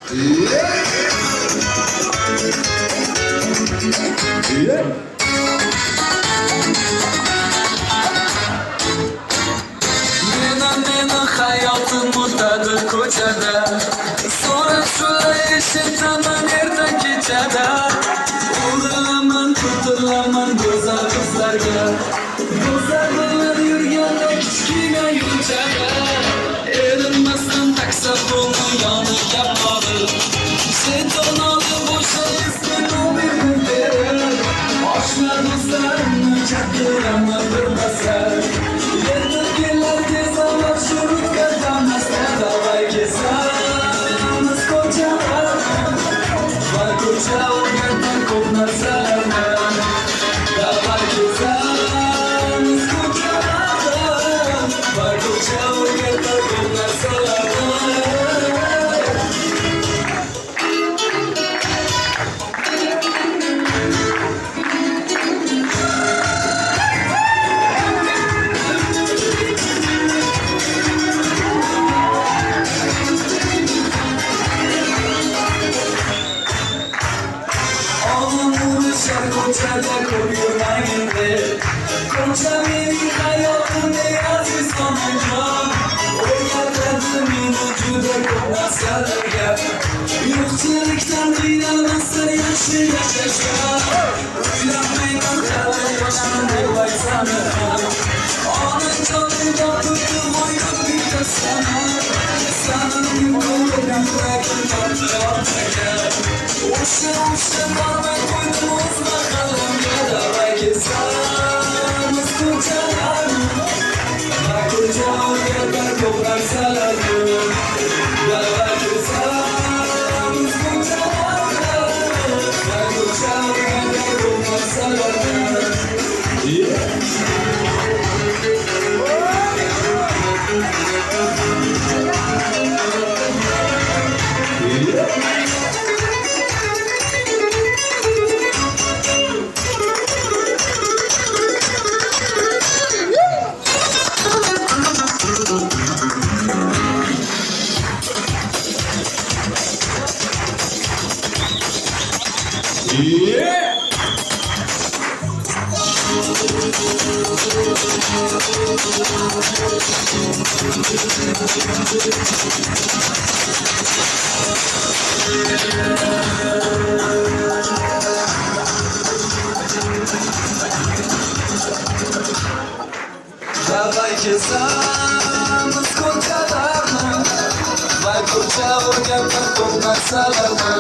Meni hayotim o'tadi ko'chada, so'ra shulay eshitaman erta kechada. O'g'rilaman, ko'tiraman go'zal qizlarga, go'zal bilan yurganda kichkina yo'lchada. Erinmasdan taksafonni yoniga borib, setonali bo'sha ismini berib, oshna do'stlarimni chaqiraman bir basar. Yerdagilar tezamab shurutga damasdan davay kezamiz ko'chalarni va ko'cha o'rgatgan ko'p narsalarni. Davay kezamiz ko'chalarni va ko'cha o'rgatgan ko'p narsalarni. Ko'chada ko'p yurmaydi, ko'cha mening hayotimda aziz onajon. O'rgatadi meni juda ko'p narsalarga, yo'qchilikdan qiynalmasdan yaxshi yashashga. O'ylamayman hali yoshman deb aytsam ham, onajonim topibdi mo'ylab bitta sana. Sanamning ko'rib yuragim topdi orqaga, o'sha bormay qo'ydim o'z mahallamga. Davay kezamiz ko'chalarni va ko'cha o'rgatgan ko'p narsalarni. Davay kezamiz ko'chalarni va ko'cha o'rgatgan ko'p narsalarni. Davay kezamiz ko'chalarni va ko'cha o'rgatgan ko'p narsalarni.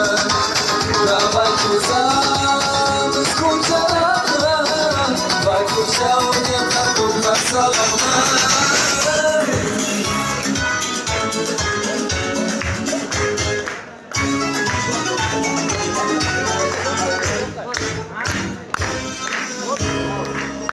Davay kezamiz ko'chalarni va ko'cha o'rgatgan ko'p narsalarni.